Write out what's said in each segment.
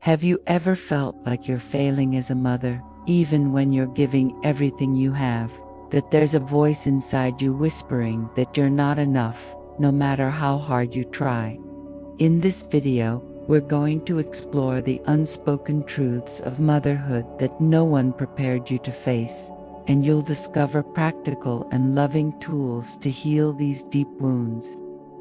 Have you ever felt like you're failing as a mother, even when you're giving everything you have? That there's a voice inside you whispering that you're not enough, no matter how hard you try? In this video, we're going to explore the unspoken truths of motherhood that no one prepared you to face, and you'll discover practical and loving tools to heal these deep wounds.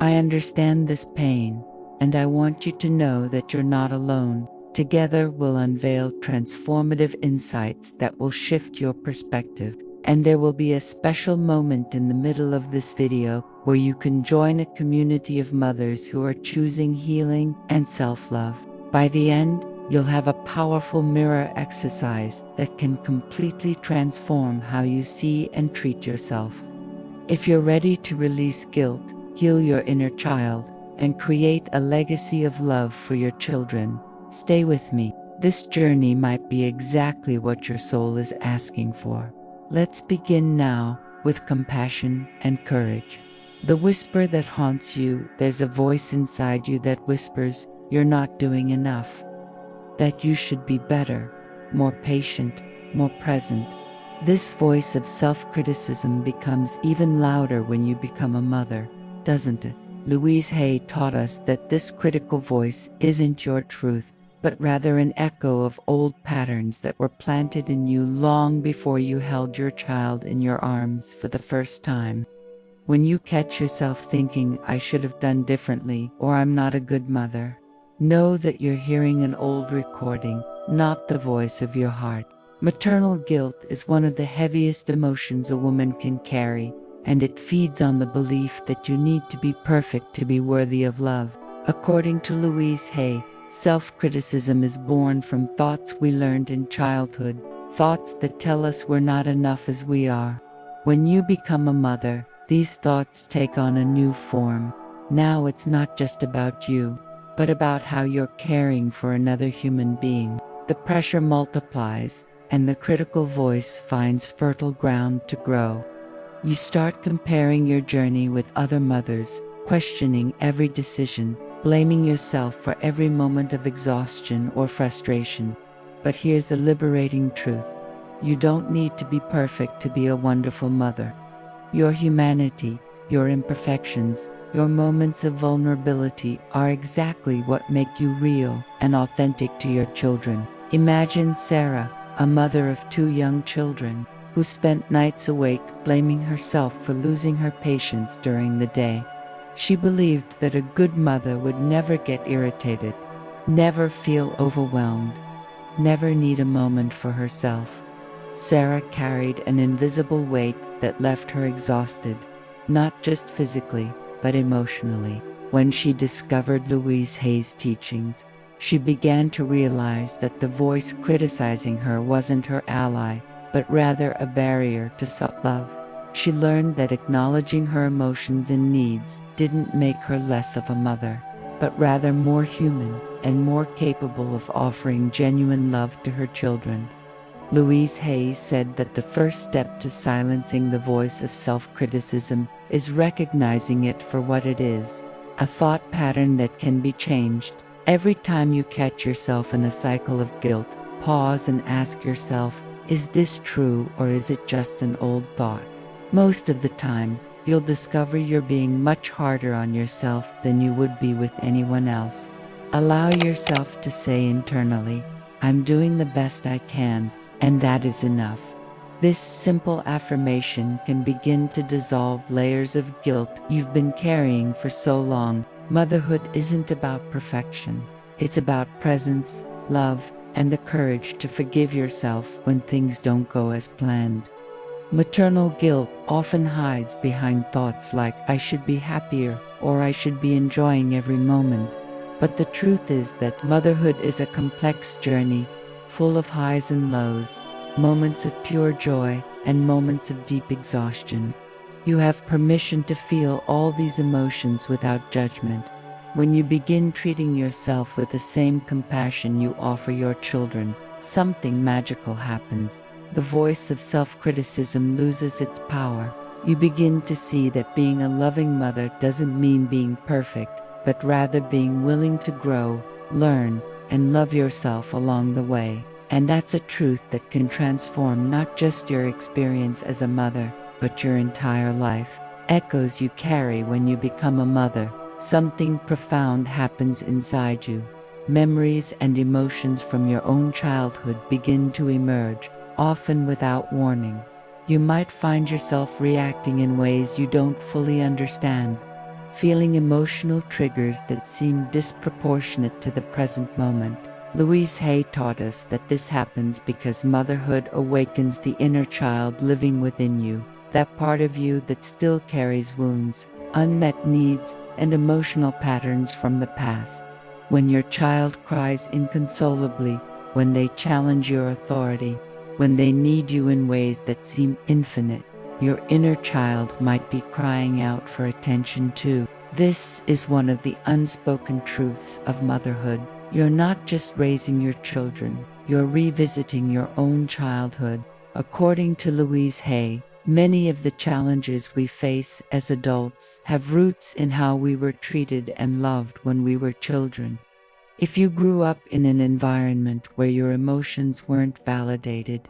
I understand this pain, and I want you to know that you're not alone. Together, we'll unveil transformative insights that will shift your perspective, and there will be a special moment in the middle of this video where you can join a community of mothers who are choosing healing and self-love. By the end, you'll have a powerful mirror exercise that can completely transform how you see and treat yourself. If you're ready to release guilt, heal your inner child, and create a legacy of love for your children, stay with me. This journey might be exactly what your soul is asking for. Let's begin now with compassion and courage. The whisper that haunts you, there's a voice inside you that whispers, you're not doing enough, that you should be better, more patient, more present. This voice of self-criticism becomes even louder when you become a mother, doesn't it? Louise Hay taught us that this critical voice isn't your truth, but rather an echo of old patterns that were planted in you long before you held your child in your arms for the first time. When you catch yourself thinking, I should have done differently, or I'm not a good mother, know that you're hearing an old recording, not the voice of your heart. Maternal guilt is one of the heaviest emotions a woman can carry, and it feeds on the belief that you need to be perfect to be worthy of love. According to Louise Hay, self-criticism is born from thoughts we learned in childhood, thoughts that tell us we're not enough as we are. When you become a mother, these thoughts take on a new form. Now it's not just about you, but about how you're caring for another human being. The pressure multiplies, and the critical voice finds fertile ground to grow. You start comparing your journey with other mothers, questioning every decision, blaming yourself for every moment of exhaustion or frustration. But here's a liberating truth. You don't need to be perfect to be a wonderful mother. Your humanity, your imperfections, your moments of vulnerability are exactly what make you real and authentic to your children. Imagine Sarah, a mother of 2 young children, who spent nights awake blaming herself for losing her patience during the day. She believed that a good mother would never get irritated, never feel overwhelmed, never need a moment for herself. Sarah carried an invisible weight that left her exhausted, not just physically, but emotionally. When she discovered Louise Hay's teachings, she began to realize that the voice criticizing her wasn't her ally, but rather a barrier to self-love. She learned that acknowledging her emotions and needs didn't make her less of a mother, but rather more human and more capable of offering genuine love to her children. Louise Hay said that the first step to silencing the voice of self-criticism is recognizing it for what it is, a thought pattern that can be changed. Every time you catch yourself in a cycle of guilt, pause and ask yourself, is this true or is it just an old thought? Most of the time, you'll discover you're being much harder on yourself than you would be with anyone else. Allow yourself to say internally, I'm doing the best I can, and that is enough. This simple affirmation can begin to dissolve layers of guilt you've been carrying for so long. Motherhood isn't about perfection. It's about presence, love, and the courage to forgive yourself when things don't go as planned. Maternal guilt often hides behind thoughts like, I should be happier, or I should be enjoying every moment. But the truth is that motherhood is a complex journey, full of highs and lows, moments of pure joy, and moments of deep exhaustion. You have permission to feel all these emotions without judgment. When you begin treating yourself with the same compassion you offer your children, something magical happens. The voice of self-criticism loses its power. You begin to see that being a loving mother doesn't mean being perfect, but rather being willing to grow, learn, and love yourself along the way. And that's a truth that can transform not just your experience as a mother, but your entire life. Echoes you carry when you become a mother. Something profound happens inside you. Memories and emotions from your own childhood begin to emerge, often without warning. You might find yourself reacting in ways you don't fully understand, feeling emotional triggers that seem disproportionate to the present moment. Louise Hay taught us that this happens because motherhood awakens the inner child living within you, that part of you that still carries wounds, unmet needs, and emotional patterns from the past. When your child cries inconsolably, when they challenge your authority, when they need you in ways that seem infinite, your inner child might be crying out for attention too. This is one of the unspoken truths of motherhood. You're not just raising your children, you're revisiting your own childhood. According to Louise Hay, many of the challenges we face as adults have roots in how we were treated and loved when we were children. If you grew up in an environment where your emotions weren't validated,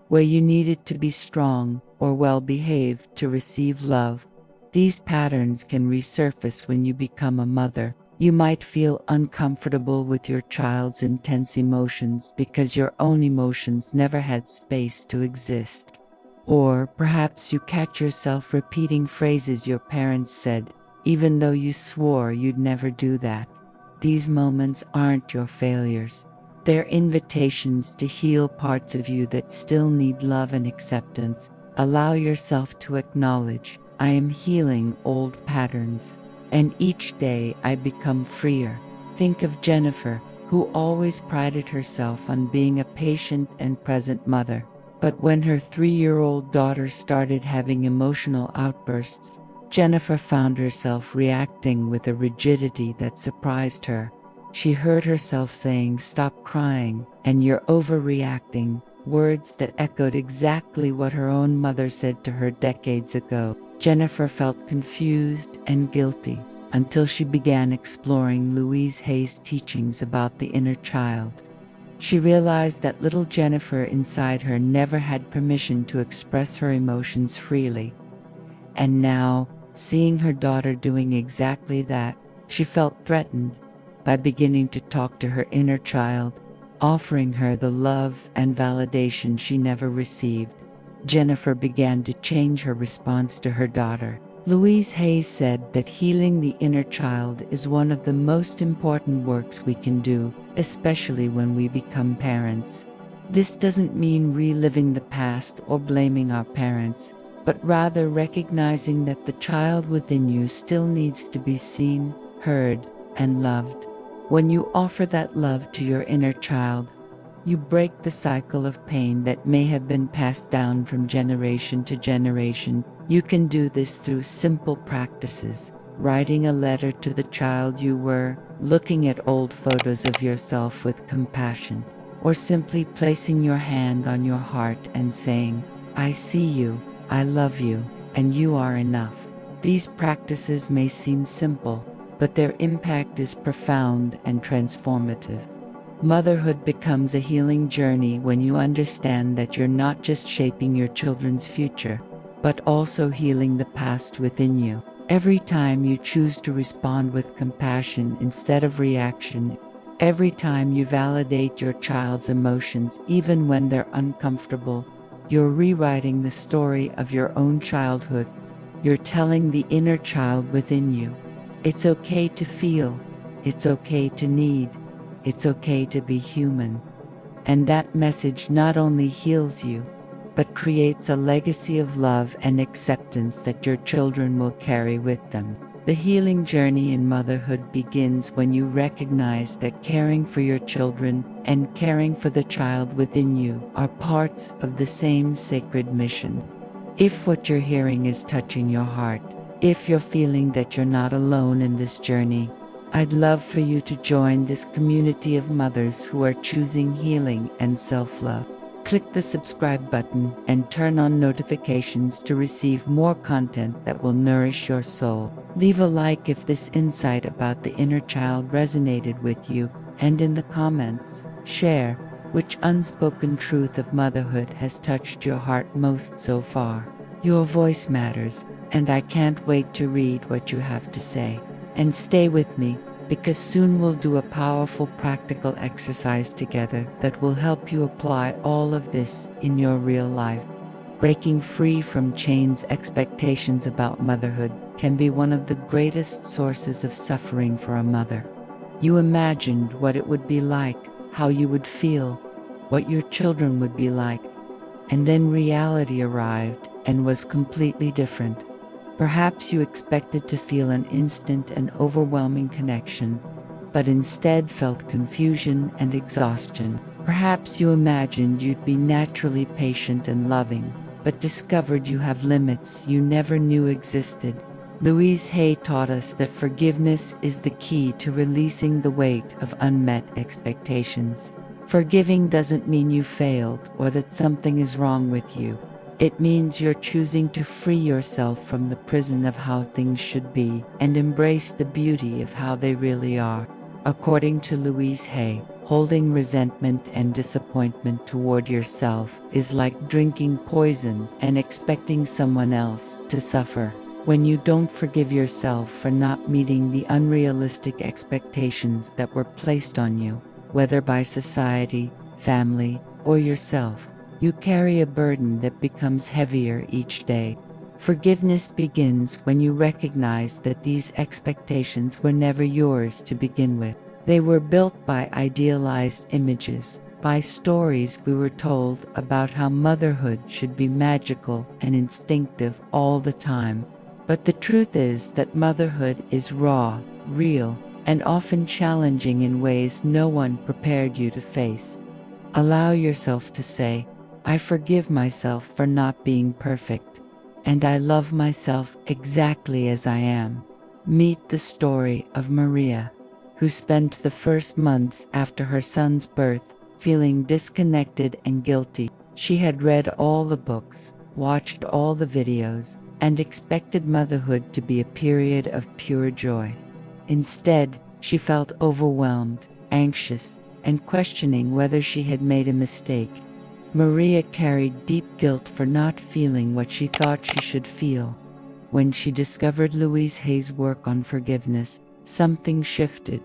where you needed to be strong or well-behaved to receive love, these patterns can resurface when you become a mother. You might feel uncomfortable with your child's intense emotions because your own emotions never had space to exist. Or perhaps you catch yourself repeating phrases your parents said, even though you swore you'd never do that. These moments aren't your failures. They're invitations to heal parts of you that still need love and acceptance. Allow yourself to acknowledge, I am healing old patterns, and each day I become freer. Think of Jennifer, who always prided herself on being a patient and present mother. But when her 3-year-old daughter started having emotional outbursts, Jennifer found herself reacting with a rigidity that surprised her. She heard herself saying, "Stop crying," and "You're overreacting," words that echoed exactly what her own mother said to her decades ago. Jennifer felt confused and guilty until she began exploring Louise Hay's teachings about the inner child. She realized that little Jennifer inside her never had permission to express her emotions freely. And now, seeing her daughter doing exactly that, she felt threatened. By beginning to talk to her inner child, offering her the love and validation she never received, Jennifer began to change her response to her daughter. Louise Hay said that healing the inner child is one of the most important works we can do, especially when we become parents. This doesn't mean reliving the past or blaming our parents, but rather recognizing that the child within you still needs to be seen, heard, and loved. When you offer that love to your inner child, you break the cycle of pain that may have been passed down from generation to generation. You can do this through simple practices: writing a letter to the child you were, looking at old photos of yourself with compassion, or simply placing your hand on your heart and saying, "I see you, I love you, and you are enough." These practices may seem simple, but their impact is profound and transformative. Motherhood becomes a healing journey when you understand that you're not just shaping your children's future, but also healing the past within you. Every time you choose to respond with compassion instead of reaction, every time you validate your child's emotions even when they're uncomfortable, you're rewriting the story of your own childhood. You're telling the inner child within you, it's okay to feel, it's okay to need, it's okay to be human. And that message not only heals you, but creates a legacy of love and acceptance that your children will carry with them. The healing journey in motherhood begins when you recognize that caring for your children and caring for the child within you are parts of the same sacred mission. If what you're hearing is touching your heart, if you're feeling that you're not alone in this journey, I'd love for you to join this community of mothers who are choosing healing and self-love. Click the subscribe button and turn on notifications to receive more content that will nourish your soul. Leave a like if this insight about the inner child resonated with you, And in the comments, share which unspoken truth of motherhood has touched your heart most so far. Your voice matters, and I can't wait to read what you have to say. And stay with me, because soon we'll do a powerful practical exercise together that will help you apply all of this in your real life. Breaking free from chains expectations about motherhood can be one of the greatest sources of suffering for a mother. You imagined what it would be like, how you would feel, what your children would be like, and then reality arrived and was completely different. Perhaps you expected to feel an instant and overwhelming connection, but instead felt confusion and exhaustion. Perhaps you imagined you'd be naturally patient and loving, but discovered you have limits you never knew existed. Louise Hay taught us that forgiveness is the key to releasing the weight of unmet expectations. Forgiving doesn't mean you failed or that something is wrong with you. It means you're choosing to free yourself from the prison of how things should be and embrace the beauty of how they really are. According to Louise Hay, holding resentment and disappointment toward yourself is like drinking poison and expecting someone else to suffer. When you don't forgive yourself for not meeting the unrealistic expectations that were placed on you, whether by society, family, or yourself, you carry a burden that becomes heavier each day. Forgiveness begins when you recognize that these expectations were never yours to begin with. They were built by idealized images, by stories we were told about how motherhood should be magical and instinctive all the time. But the truth is that motherhood is raw, real, and often challenging in ways no one prepared you to face. Allow yourself to say, I forgive myself for not being perfect, and I love myself exactly as I am. Meet the story of Maria, who spent the first months after her son's birth feeling disconnected and guilty. She had read all the books, watched all the videos, and expected motherhood to be a period of pure joy. Instead, she felt overwhelmed, anxious, and questioning whether she had made a mistake. Maria carried deep guilt for not feeling what she thought she should feel. When she discovered Louise Hay's work on forgiveness, something shifted.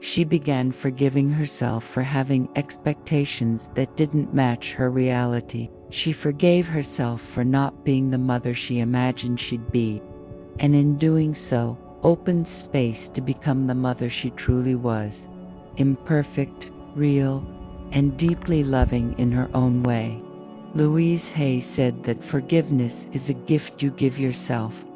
She began forgiving herself for having expectations that didn't match her reality. She forgave herself for not being the mother she imagined she'd be, and in doing so, opened space to become the mother she truly was, imperfect, real, and deeply loving in her own way. Louise Hay said that forgiveness is a gift you give yourself.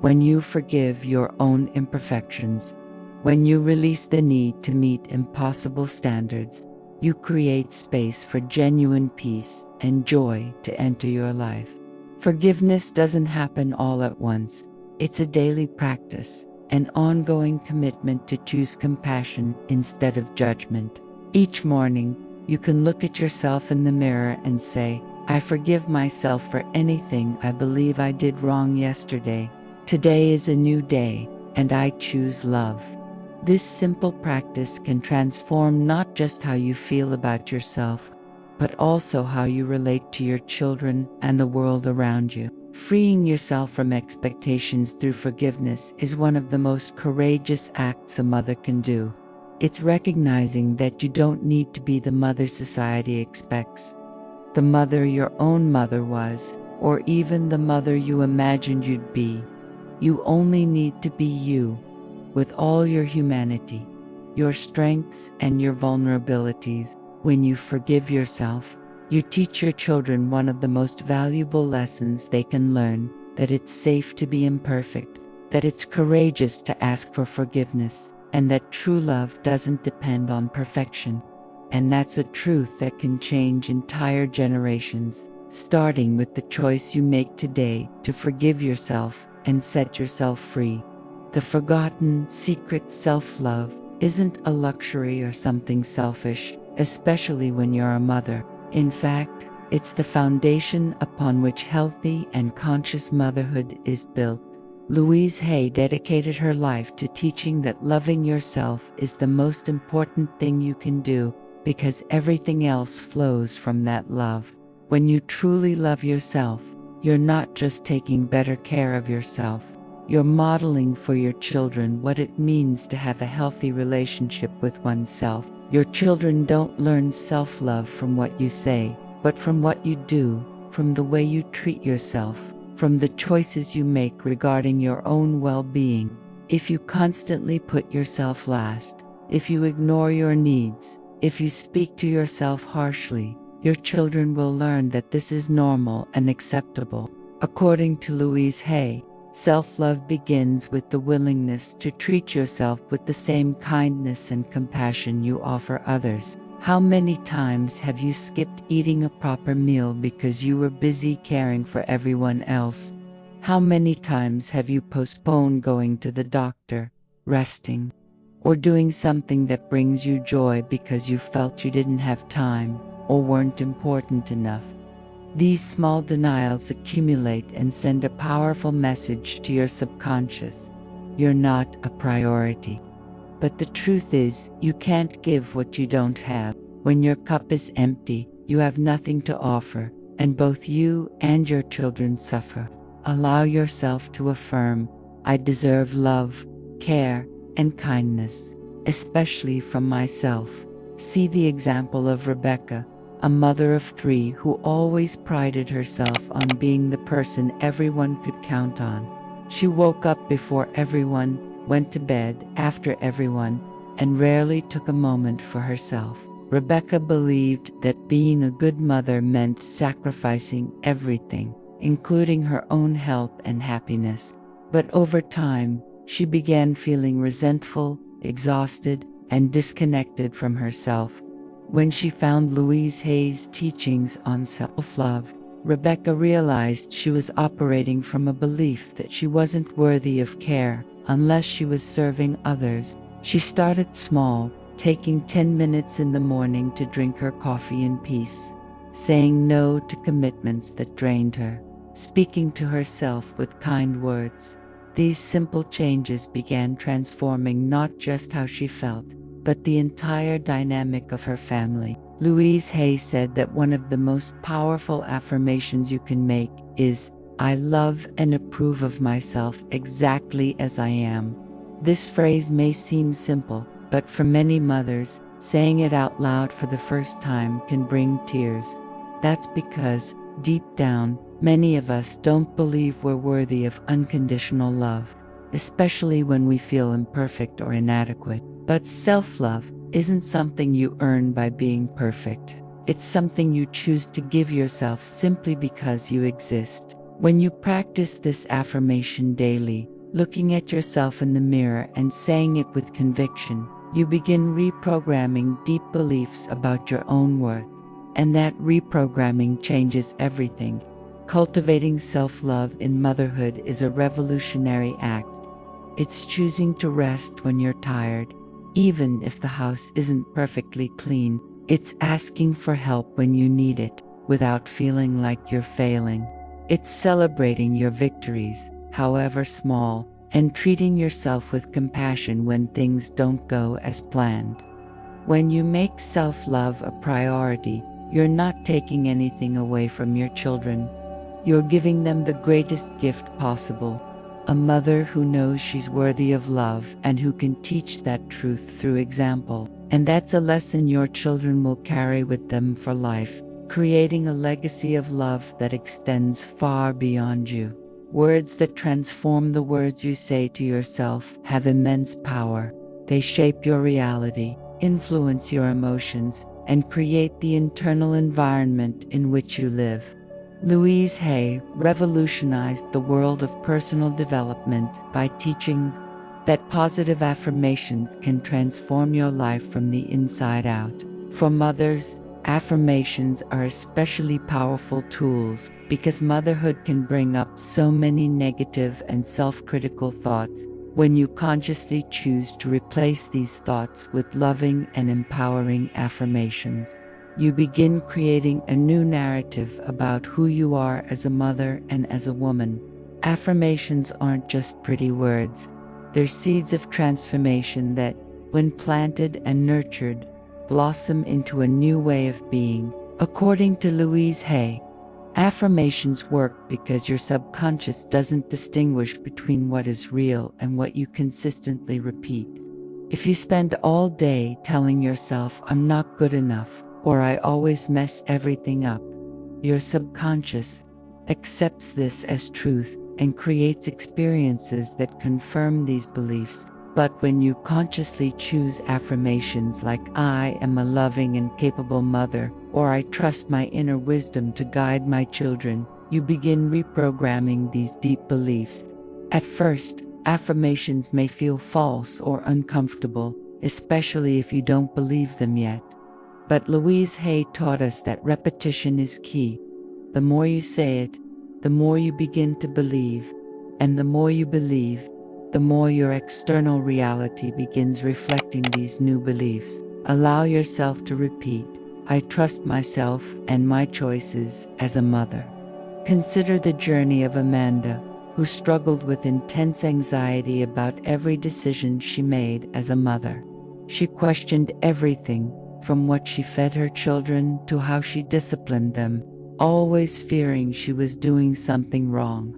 When you forgive your own imperfections, when you release the need to meet impossible standards, you create space for genuine peace and joy to enter your life. Forgiveness doesn't happen all at once. It's a daily practice, an ongoing commitment to choose compassion instead of judgment. Each morning, you can look at yourself in the mirror and say, I forgive myself for anything I believe I did wrong yesterday. Today is a new day, and I choose love. This simple practice can transform not just how you feel about yourself, but also how you relate to your children and the world around you. Freeing yourself from expectations through forgiveness is one of the most courageous acts a mother can do. It's recognizing that you don't need to be the mother society expects, the mother your own mother was, or even the mother you imagined you'd be. You only need to be you, with all your humanity, your strengths and your vulnerabilities. When you forgive yourself, you teach your children one of the most valuable lessons they can learn, that it's safe to be imperfect, that it's courageous to ask for forgiveness, and that true love doesn't depend on perfection. And that's a truth that can change entire generations, starting with the choice you make today to forgive yourself and set yourself free. The forgotten, secret self-love isn't a luxury or something selfish, especially when you're a mother. In fact, it's the foundation upon which healthy and conscious motherhood is built. Louise Hay dedicated her life to teaching that loving yourself is the most important thing you can do, because everything else flows from that love. When you truly love yourself, you're not just taking better care of yourself, you're modeling for your children what it means to have a healthy relationship with oneself. Your children don't learn self-love from what you say, but from what you do, from the way you treat yourself, from the choices you make regarding your own well-being. If you constantly put yourself last, if you ignore your needs, if you speak to yourself harshly, your children will learn that this is normal and acceptable. According to Louise Hay, self-love begins with the willingness to treat yourself with the same kindness and compassion you offer others. How many times have you skipped eating a proper meal because you were busy caring for everyone else? How many times have you postponed going to the doctor, resting, or doing something that brings you joy because you felt you didn't have time or weren't important enough? These small denials accumulate and send a powerful message to your subconscious. You're not a priority. But the truth is, you can't give what you don't have. When your cup is empty, you have nothing to offer, and both you and your children suffer. Allow yourself to affirm, I deserve love, care, and kindness, especially from myself. See the example of Rebecca, a mother of 3 who always prided herself on being the person everyone could count on. She woke up before everyone, went to bed after everyone, and rarely took a moment for herself. Rebecca believed that being a good mother meant sacrificing everything, including her own health and happiness. But over time, she began feeling resentful, exhausted, and disconnected from herself. When she found Louise Hay's teachings on self-love, Rebecca realized she was operating from a belief that she wasn't worthy of care unless she was serving others. She started small, taking 10 minutes in the morning to drink her coffee in peace, saying no to commitments that drained her, speaking to herself with kind words. These simple changes began transforming not just how she felt, but the entire dynamic of her family. Louise Hay said that one of the most powerful affirmations you can make is, I love and approve of myself exactly as I am. This phrase may seem simple, but for many mothers, saying it out loud for the first time can bring tears. That's because, deep down, many of us don't believe we're worthy of unconditional love, especially when we feel imperfect or inadequate. But self-love isn't something you earn by being perfect. It's something you choose to give yourself simply because you exist. When you practice this affirmation daily, looking at yourself in the mirror and saying it with conviction, you begin reprogramming deep beliefs about your own worth. And that reprogramming changes everything. Cultivating self-love in motherhood is a revolutionary act. It's choosing to rest when you're tired, even if the house isn't perfectly clean. It's asking for help when you need it, without feeling like you're failing. It's celebrating your victories, however small, and treating yourself with compassion when things don't go as planned. When you make self-love a priority, you're not taking anything away from your children. You're giving them the greatest gift possible, a mother who knows she's worthy of love and who can teach that truth through example. And that's a lesson your children will carry with them for life, creating a legacy of love that extends far beyond you. Words that transform the words you say to yourself have immense power. They shape your reality, influence your emotions, and create the internal environment in which you live. Louise Hay revolutionized the world of personal development by teaching that positive affirmations can transform your life from the inside out. For mothers, affirmations are especially powerful tools because motherhood can bring up so many negative and self-critical thoughts. When you consciously choose to replace these thoughts with loving and empowering affirmations, you begin creating a new narrative about who you are as a mother and as a woman. Affirmations aren't just pretty words. They're seeds of transformation that, when planted and nurtured, blossom into a new way of being. According to Louise Hay, affirmations work because your subconscious doesn't distinguish between what is real and what you consistently repeat. If you spend all day telling yourself, "I'm not good enough," or "I always mess everything up," your subconscious accepts this as truth and creates experiences that confirm these beliefs. But when you consciously choose affirmations like "I am a loving and capable mother," or "I trust my inner wisdom to guide my children," you begin reprogramming these deep beliefs. At first, affirmations may feel false or uncomfortable, especially if you don't believe them yet. But Louise Hay taught us that repetition is key. The more you say it, the more you begin to believe, and the more you believe, the more your external reality begins reflecting these new beliefs. Allow yourself to repeat, "I trust myself and my choices as a mother." Consider the journey of Amanda, who struggled with intense anxiety about every decision she made as a mother. She questioned everything, from what she fed her children to how she disciplined them, always fearing she was doing something wrong.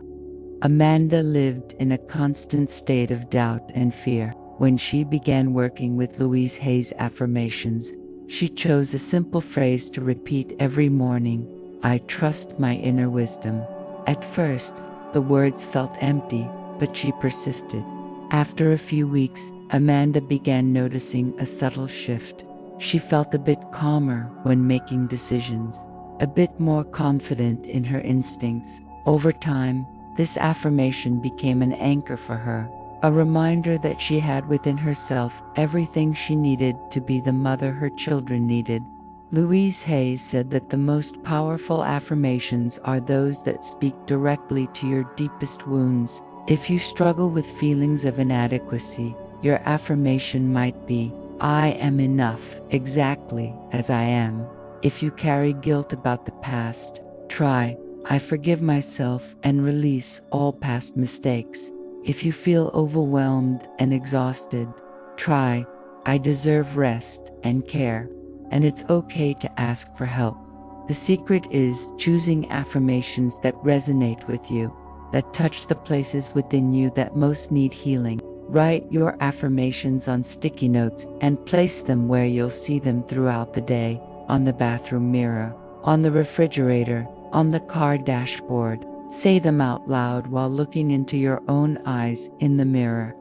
Amanda lived in a constant state of doubt and fear. When she began working with Louise Hay's affirmations, she chose a simple phrase to repeat every morning: "I trust my inner wisdom." At first, the words felt empty, but she persisted. After a few weeks, Amanda began noticing a subtle shift. She felt a bit calmer when making decisions, a bit more confident in her instincts. Over time, this affirmation became an anchor for her, a reminder that she had within herself everything she needed to be the mother her children needed. Louise Hay said that the most powerful affirmations are those that speak directly to your deepest wounds. If you struggle with feelings of inadequacy, your affirmation might be, "I am enough exactly as I am." If you carry guilt about the past, try, "I forgive myself and release all past mistakes." If you feel overwhelmed and exhausted, try, "I deserve rest and care." And it's okay to ask for help. The secret is choosing affirmations that resonate with you, that touch the places within you that most need healing. Write your affirmations on sticky notes and place them where you'll see them throughout the day: on the bathroom mirror, on the refrigerator, on the car dashboard. Say them out loud while looking into your own eyes in the mirror.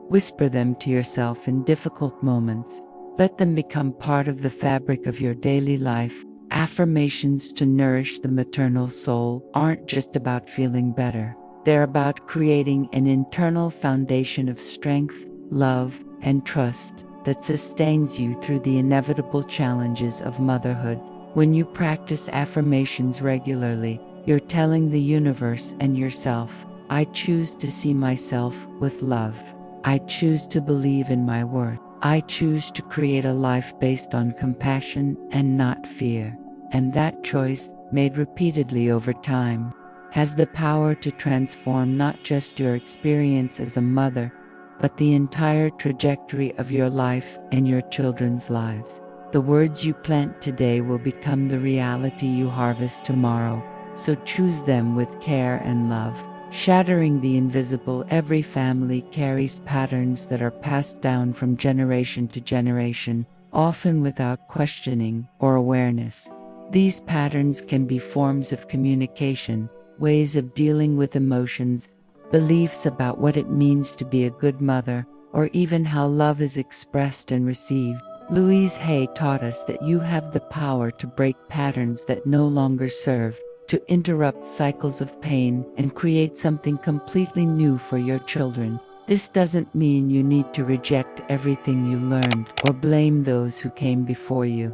Whisper them to yourself in difficult moments. Let them become part of the fabric of your daily life. Affirmations to nourish the maternal soul aren't just about feeling better. They're about creating an internal foundation of strength, love, and trust that sustains you through the inevitable challenges of motherhood. When you practice affirmations regularly, you're telling the universe and yourself, "I choose to see myself with love. I choose to believe in my worth. I choose to create a life based on compassion and not fear." And that choice, made repeatedly over time, has the power to transform not just your experience as a mother, but the entire trajectory of your life and your children's lives. The words you plant today will become the reality you harvest tomorrow, so choose them with care and love. Shattering the invisible, every family carries patterns that are passed down from generation to generation, often without questioning or awareness. These patterns can be forms of communication, ways of dealing with emotions, beliefs about what it means to be a good mother, or even how love is expressed and received. Louise Hay taught us that you have the power to break patterns that no longer serve, to interrupt cycles of pain and create something completely new for your children. This doesn't mean you need to reject everything you learned or blame those who came before you.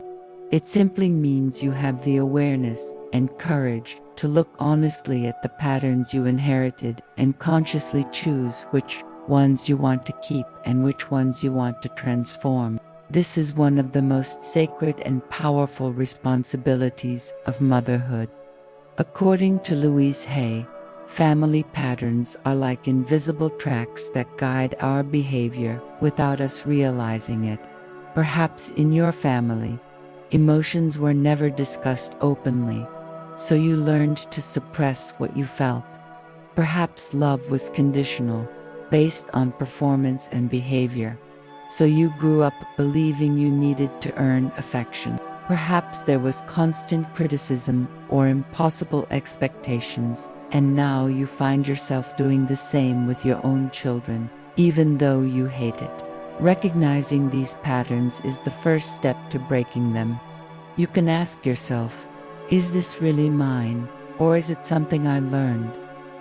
It simply means you have the awareness and courage to look honestly at the patterns you inherited and consciously choose which ones you want to keep and which ones you want to transform. This is one of the most sacred and powerful responsibilities of motherhood. According to Louise Hay, Family patterns are like invisible tracks that guide our behavior without us realizing it. Perhaps in your family, emotions were never discussed openly, so you learned to suppress what you felt. Perhaps love was conditional, based on performance and behavior, so you grew up believing you needed to earn affection. Perhaps there was constant criticism or impossible expectations, and now you find yourself doing the same with your own children, even though you hate it. Recognizing these patterns is the first step to breaking them. You can ask yourself, is this really mine, or is it something I learned?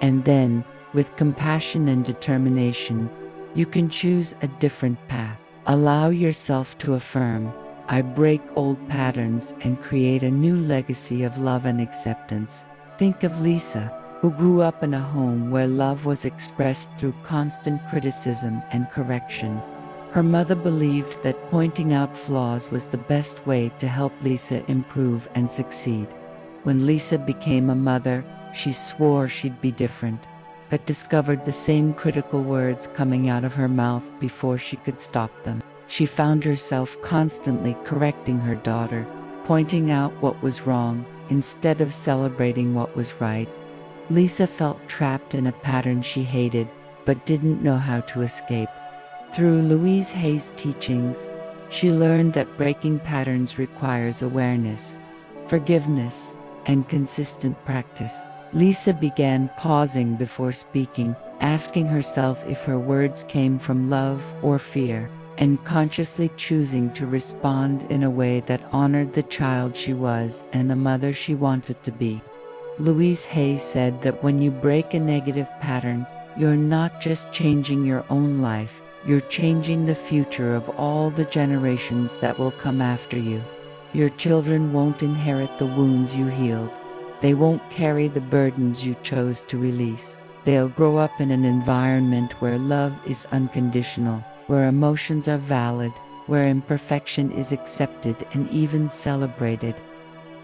And then, with compassion and determination, you can choose a different path. Allow yourself to affirm, I break old patterns and create a new legacy of love and acceptance. Think of Lisa, who grew up in a home where love was expressed through constant criticism and correction. Her mother believed that pointing out flaws was the best way to help Lisa improve and succeed. When Lisa became a mother, she swore she'd be different, but discovered the same critical words coming out of her mouth before she could stop them. She found herself constantly correcting her daughter, pointing out what was wrong instead of celebrating what was right. Lisa felt trapped in a pattern she hated, but didn't know how to escape. Through Louise Hay's teachings, she learned that breaking patterns requires awareness, forgiveness, and consistent practice. Lisa began pausing before speaking, asking herself if her words came from love or fear, and consciously choosing to respond in a way that honored the child she was and the mother she wanted to be. Louise Hay said that when you break a negative pattern, you're not just changing your own life, you're changing the future of all the generations that will come after you. Your children won't inherit the wounds you healed. They won't carry the burdens you chose to release. They'll grow up in an environment where love is unconditional, where emotions are valid, where imperfection is accepted and even celebrated.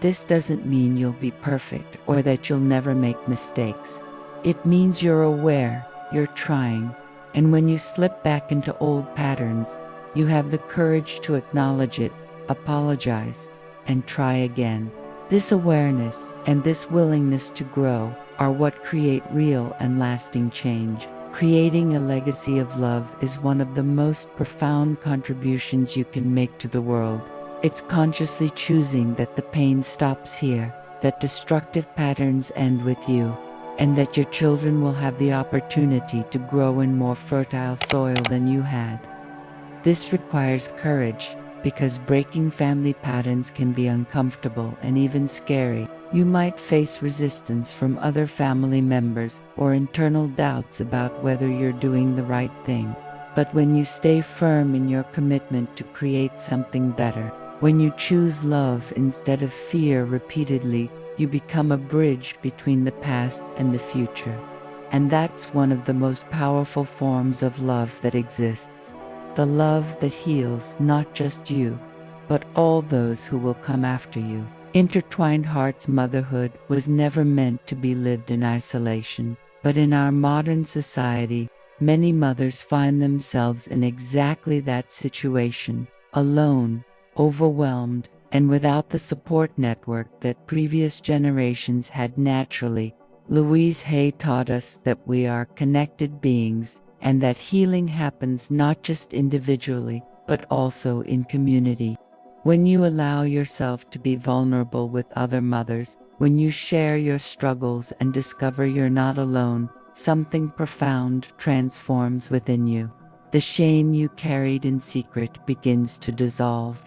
This doesn't mean you'll be perfect or that you'll never make mistakes. It means you're aware, you're trying, and when you slip back into old patterns, you have the courage to acknowledge it, apologize, and try again. This awareness and this willingness to grow are what create real and lasting change. Creating a legacy of love is one of the most profound contributions you can make to the world. It's consciously choosing that the pain stops here, that destructive patterns end with you, and that your children will have the opportunity to grow in more fertile soil than you had. This requires courage, because breaking family patterns can be uncomfortable and even scary. You might face resistance from other family members or internal doubts about whether you're doing the right thing. But when you stay firm in your commitment to create something better, when you choose love instead of fear repeatedly, you become a bridge between the past and the future. And that's one of the most powerful forms of love that exists. The love that heals not just you, but all those who will come after you. Intertwined Hearts Motherhood was never meant to be lived in isolation, but in our modern society, many mothers find themselves in exactly that situation, alone, overwhelmed, and without the support network that previous generations had naturally. Louise Hay taught us that we are connected beings, and that healing happens not just individually, but also in community. When you allow yourself to be vulnerable with other mothers, when you share your struggles and discover you're not alone, something profound transforms within you. The shame you carried in secret begins to dissolve,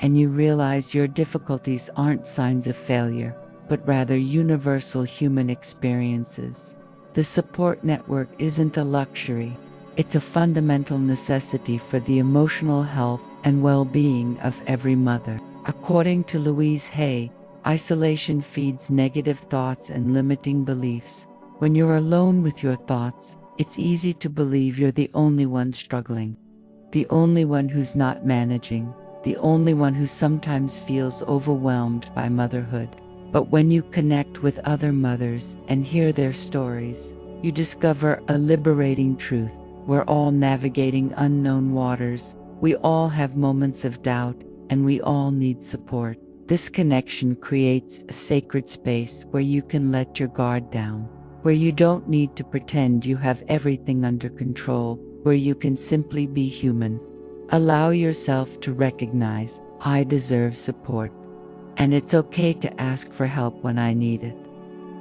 and you realize your difficulties aren't signs of failure, but rather universal human experiences. The support network isn't a luxury, it's a fundamental necessity for the emotional health and well-being of every mother. According to Louise Hay, isolation feeds negative thoughts and limiting beliefs. When you're alone with your thoughts, it's easy to believe you're the only one struggling, the only one who's not managing, the only one who sometimes feels overwhelmed by motherhood. But when you connect with other mothers and hear their stories, you discover a liberating truth. We're all navigating unknown waters. We all have moments of doubt, and we all need support. This connection creates a sacred space where you can let your guard down, where you don't need to pretend you have everything under control, where you can simply be human. Allow yourself to recognize, I deserve support, and it's okay to ask for help when I need it.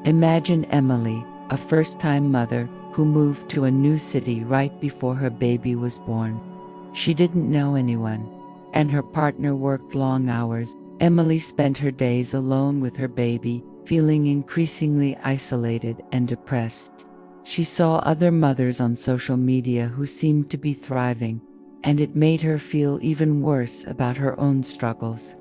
Imagine Emily, a first-time mother who moved to a new city right before her baby was born. She didn't know anyone, and her partner worked long hours. Emily spent her days alone with her baby, feeling increasingly isolated and depressed. She saw other mothers on social media who seemed to be thriving, and it made her feel even worse about her own struggles.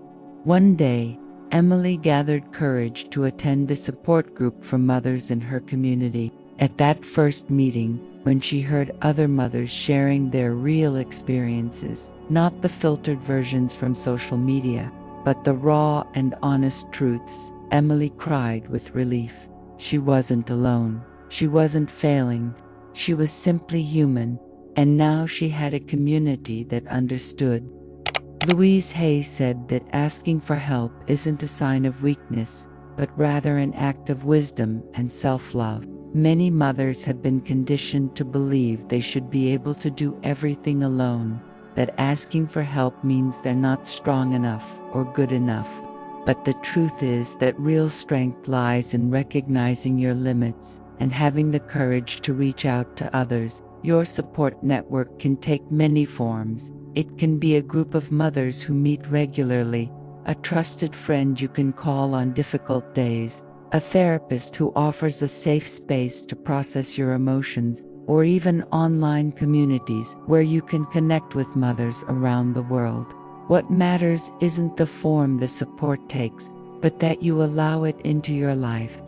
One day, Emily gathered courage to attend a support group for mothers in her community. At that first meeting, when she heard other mothers sharing their real experiences, not the filtered versions from social media, but the raw and honest truths, Emily cried with relief. She wasn't alone. She wasn't failing. She was simply human, and now she had a community that understood. Louise Hay said that asking for help isn't a sign of weakness, but rather an act of wisdom and self-love. Many mothers have been conditioned to believe they should be able to do everything alone, that asking for help means they're not strong enough or good enough. But the truth is that real strength lies in recognizing your limits and having the courage to reach out to others. Your support network can take many forms. It can be a group of mothers who meet regularly, a trusted friend you can call on difficult days, a therapist who offers a safe space to process your emotions, or even online communities where you can connect with mothers around the world. What matters isn't the form the support takes, but that you allow it into your life.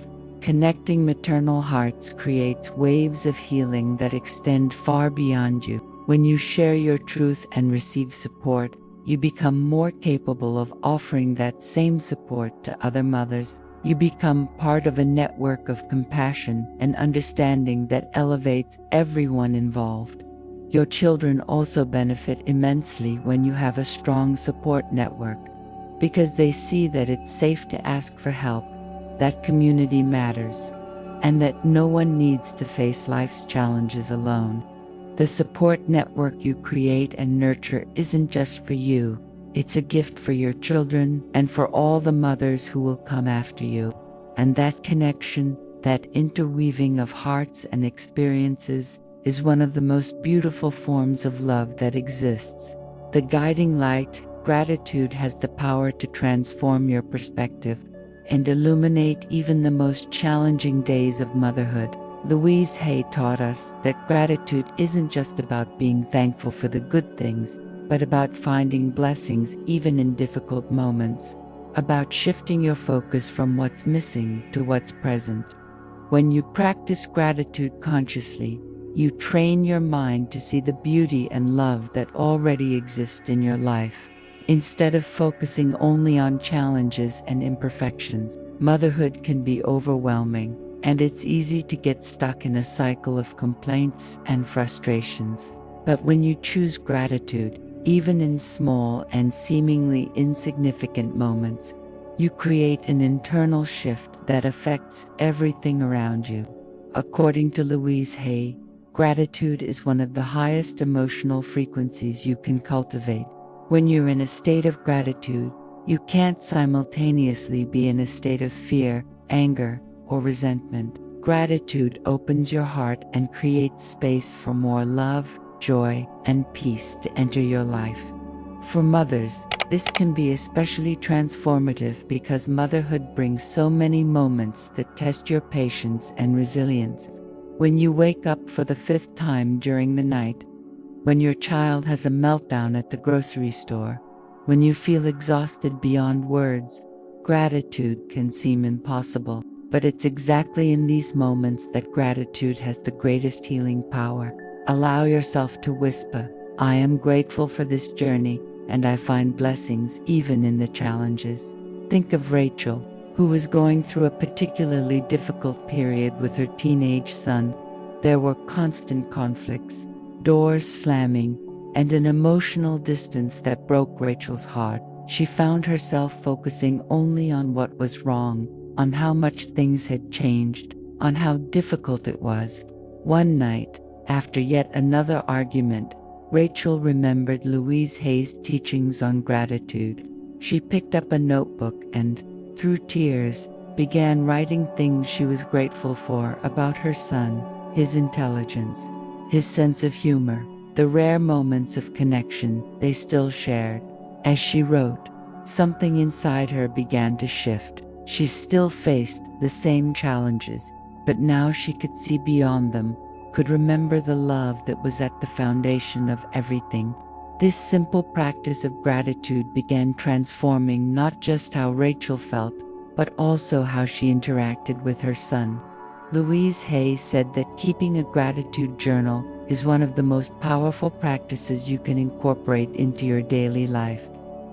Connecting maternal hearts creates waves of healing that extend far beyond you. When you share your truth and receive support, you become more capable of offering that same support to other mothers. You become part of a network of compassion and understanding that elevates everyone involved. Your children also benefit immensely when you have a strong support network, because they see that it's safe to ask for help, that community matters, and that no one needs to face life's challenges alone. The support network you create and nurture isn't just for you. It's a gift for your children and for all the mothers who will come after you. And that connection, that interweaving of hearts and experiences, is one of the most beautiful forms of love that exists. The guiding light, gratitude, has the power to transform your perspective and illuminate even the most challenging days of motherhood. Louise Hay taught us that gratitude isn't just about being thankful for the good things, but about finding blessings even in difficult moments, about shifting your focus from what's missing to what's present. When you practice gratitude consciously, you train your mind to see the beauty and love that already exist in your life, instead of focusing only on challenges and imperfections. Motherhood can be overwhelming, and it's easy to get stuck in a cycle of complaints and frustrations. But when you choose gratitude, even in small and seemingly insignificant moments, you create an internal shift that affects everything around you. According to Louise Hay, gratitude is one of the highest emotional frequencies you can cultivate. When you're in a state of gratitude, you can't simultaneously be in a state of fear, anger, or resentment. Gratitude opens your heart and creates space for more love, joy, and peace to enter your life. For mothers, this can be especially transformative because motherhood brings so many moments that test your patience and resilience. When you wake up for the 5th time during the night, when your child has a meltdown at the grocery store, when you feel exhausted beyond words, gratitude can seem impossible. But it's exactly in these moments that gratitude has the greatest healing power. Allow yourself to whisper, I am grateful for this journey, and I find blessings even in the challenges. Think of Rachel, who was going through a particularly difficult period with her teenage son. There were constant conflicts, doors slamming, and an emotional distance that broke Rachel's heart. She found herself focusing only on what was wrong, on how much things had changed, on how difficult it was. One night, after yet another argument, Rachel remembered Louise Hay's teachings on gratitude. She picked up a notebook and, through tears, began writing things she was grateful for about her son, his intelligence, his sense of humor, the rare moments of connection they still shared. As she wrote, something inside her began to shift. She still faced the same challenges, but now she could see beyond them, could remember the love that was at the foundation of everything. This simple practice of gratitude began transforming not just how Rachel felt, but also how she interacted with her son. Louise Hay said that keeping a gratitude journal is one of the most powerful practices you can incorporate into your daily life.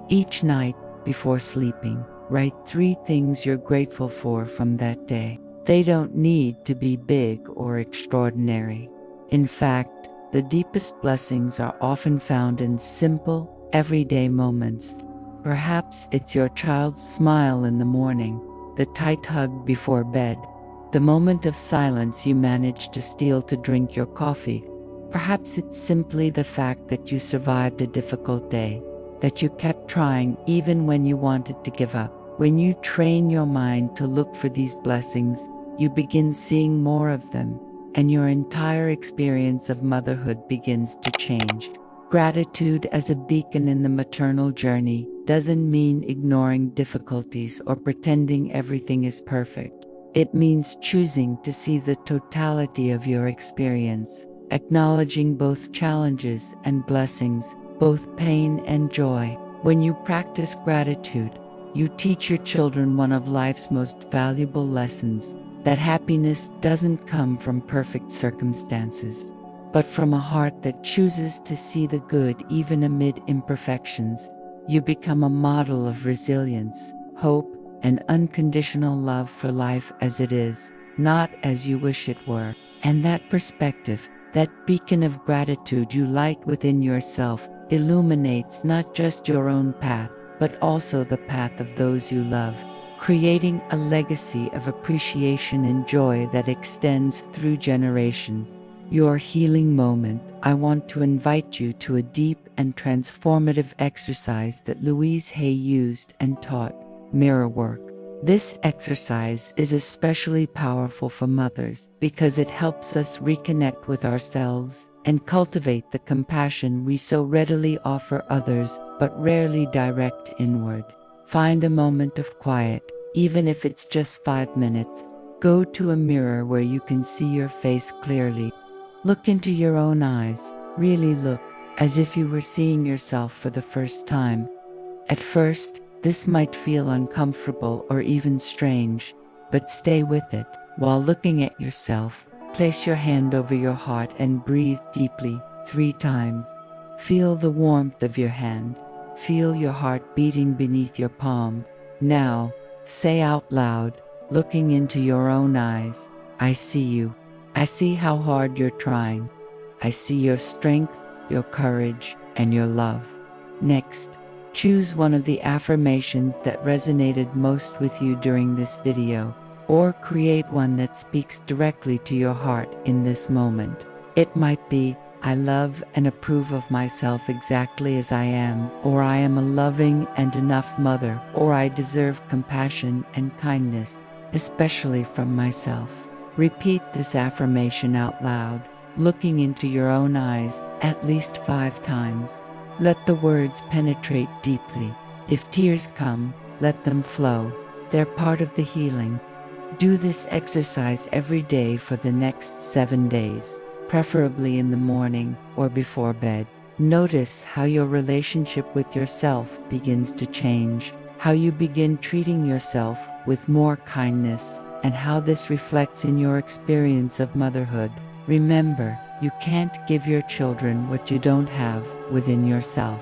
Each night, before sleeping, write 3 things you're grateful for from that day. They don't need to be big or extraordinary. In fact, the deepest blessings are often found in simple, everyday moments. Perhaps it's your child's smile in the morning, the tight hug before bed, the moment of silence you managed to steal to drink your coffee. Perhaps it's simply the fact that you survived a difficult day, that you kept trying even when you wanted to give up. When you train your mind to look for these blessings, you begin seeing more of them, and your entire experience of motherhood begins to change. Gratitude as a beacon in the maternal journey doesn't mean ignoring difficulties or pretending everything is perfect. It means choosing to see the totality of your experience, acknowledging both challenges and blessings, both pain and joy. When you practice gratitude, you teach your children one of life's most valuable lessons, that happiness doesn't come from perfect circumstances, but from a heart that chooses to see the good even amid imperfections. You become a model of resilience, hope, and unconditional love for life as it is, not as you wish it were. And that perspective, that beacon of gratitude you light within yourself, illuminates not just your own path, but also the path of those you love, creating a legacy of appreciation and joy that extends through generations. Your healing moment. I want to invite you to a deep and transformative exercise that Louise Hay used and taught: mirror work. This exercise is especially powerful for mothers because it helps us reconnect with ourselves and cultivate the compassion we so readily offer others but rarely direct inward. Find a moment of quiet, even if it's just 5 minutes. Go to a mirror where you can see your face clearly. Look into your own eyes, really look, as if you were seeing yourself for the first time. At first, this might feel uncomfortable or even strange, but stay with it. While looking at yourself, place your hand over your heart and breathe deeply 3 times. Feel the warmth of your hand. Feel your heart beating beneath your palm. Now, say out loud, looking into your own eyes, I see you. I see how hard you're trying. I see your strength, your courage, and your love. Next, choose one of the affirmations that resonated most with you during this video, or create one that speaks directly to your heart in this moment. It might be, I love and approve of myself exactly as I am, or I am a loving and enough mother, or I deserve compassion and kindness, especially from myself. Repeat this affirmation out loud, looking into your own eyes at least 5 times. Let the words penetrate deeply. If tears come, let them flow. They're part of the healing. Do this exercise every day for the next 7 days, preferably in the morning or before bed. Notice how your relationship with yourself begins to change, how you begin treating yourself with more kindness, and how this reflects in your experience of motherhood. Remember, you can't give your children what you don't have within yourself.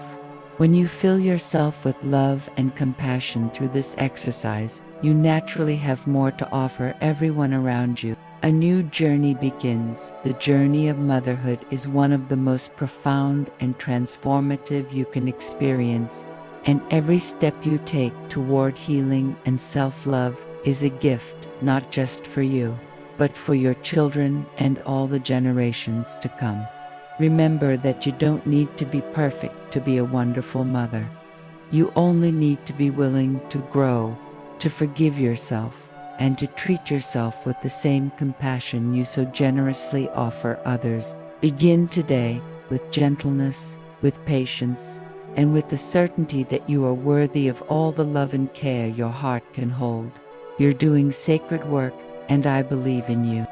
When you fill yourself with love and compassion through this exercise, You naturally have more to offer everyone around you. A new journey begins. The journey of motherhood is one of the most profound and transformative you can experience, and every step you take toward healing and self-love is a gift, not just for you, but for your children and all the generations to come. Remember that you don't need to be perfect to be a wonderful mother. You only need to be willing to grow, to forgive yourself, and to treat yourself with the same compassion you so generously offer others. Begin today with gentleness, with patience, and with the certainty that you are worthy of all the love and care your heart can hold. You're doing sacred work, and I believe in you.